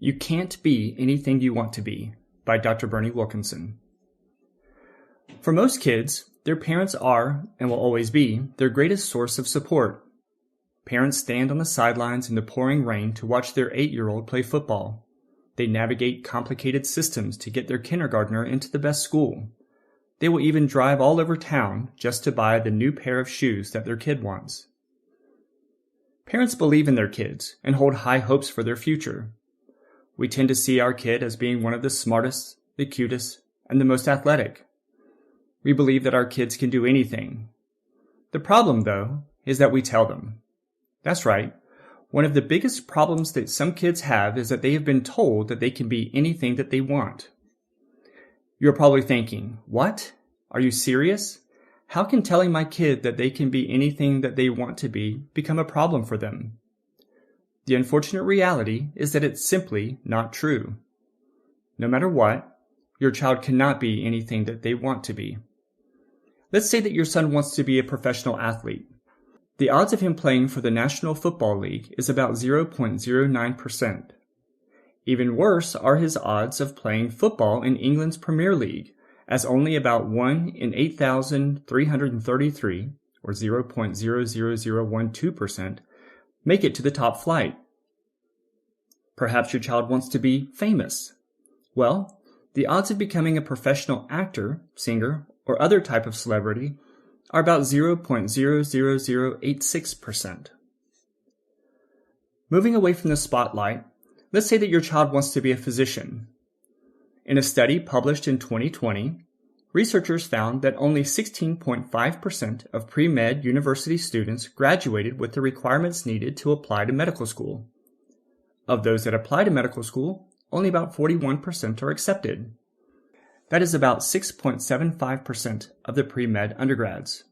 You Can't Be Anything You Want to Be by Dr. Bernie Wilkinson. For most kids, their parents are, and will always be, their greatest source of support. Parents stand on the sidelines in the pouring rain to watch their 8-year-old play football. They navigate complicated systems to get their kindergartner into the best school. They will even drive all over town just to buy the new pair of shoes that their kid wants. Parents believe in their kids and hold high hopes for their future. We tend to see our kid as being one of the smartest, the cutest, and the most athletic. We believe that our kids can do anything. The problem, though, is that we tell them. That's right. One of the biggest problems that some kids have is that they have been told that they can be anything that they want. You're probably thinking, what? Are you serious? How can telling my kid that they can be anything that they want to be become a problem for them? The unfortunate reality is that it's simply not true. No matter what, your child cannot be anything that they want to be. Let's say that your son wants to be a professional athlete. The odds of him playing for the National Football League is about 0.09%. Even worse are his odds of playing football in England's Premier League, as only about 1 in 8,333, or 0.00012%, make it to the top flight. Perhaps your child wants to be famous. Well, the odds of becoming a professional actor, singer, or other type of celebrity are about 0.00086%. Moving away from the spotlight, let's say that your child wants to be a physician. In a study published in 2020, researchers found that only 16.5% of pre-med university students graduated with the requirements needed to apply to medical school. Of those that apply to medical school, only about 41% are accepted. That is about 6.75% of the pre-med undergrads.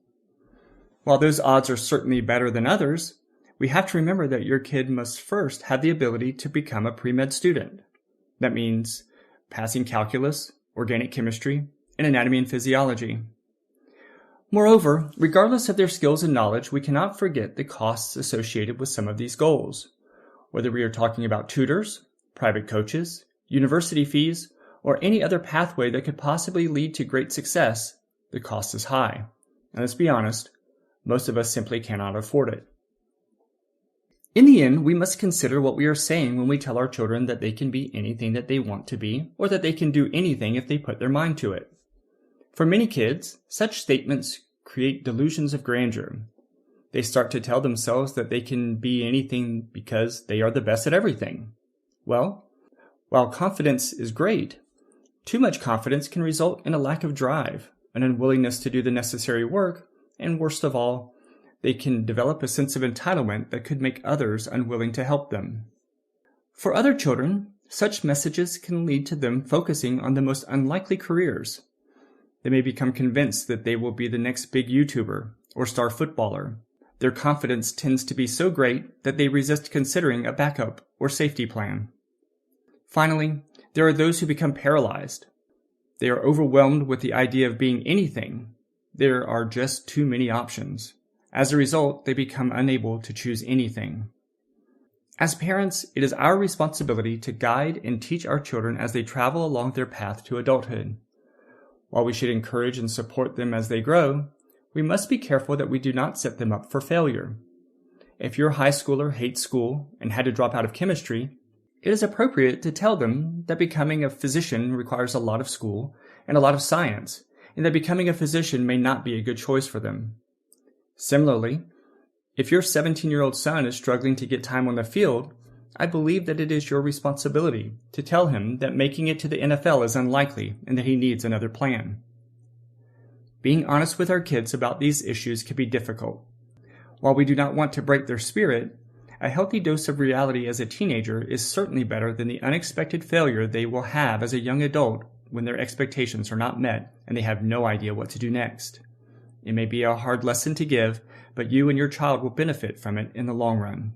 While those odds are certainly better than others, we have to remember that your kid must first have the ability to become a pre-med student. That means passing calculus, organic chemistry, and anatomy and physiology. Moreover, regardless of their skills and knowledge, we cannot forget the costs associated with some of these goals. Whether we are talking about tutors, private coaches, university fees, or any other pathway that could possibly lead to great success, the cost is high. And let's be honest, most of us simply cannot afford it. In the end, we must consider what we are saying when we tell our children that they can be anything that they want to be, or that they can do anything if they put their mind to it. For many kids, such statements create delusions of grandeur. They start to tell themselves that they can be anything because they are the best at everything. Well, while confidence is great, too much confidence can result in a lack of drive, an unwillingness to do the necessary work, and worst of all, they can develop a sense of entitlement that could make others unwilling to help them. For other children, such messages can lead to them focusing on the most unlikely careers. They may become convinced that they will be the next big YouTuber or star footballer. Their confidence tends to be so great that they resist considering a backup or safety plan. Finally, there are those who become paralyzed. They are overwhelmed with the idea of being anything. There are just too many options. As a result, they become unable to choose anything. As parents, it is our responsibility to guide and teach our children as they travel along their path to adulthood. While we should encourage and support them as they grow, we must be careful that we do not set them up for failure. If your high schooler hates school and had to drop out of chemistry, it is appropriate to tell them that becoming a physician requires a lot of school and a lot of science, and that becoming a physician may not be a good choice for them. Similarly, if your 17-year-old son is struggling to get time on the field, I believe that it is your responsibility to tell him that making it to the NFL is unlikely and that he needs another plan. Being honest with our kids about these issues can be difficult. While we do not want to break their spirit, a healthy dose of reality as a teenager is certainly better than the unexpected failure they will have as a young adult when their expectations are not met and they have no idea what to do next. It may be a hard lesson to give, but you and your child will benefit from it in the long run.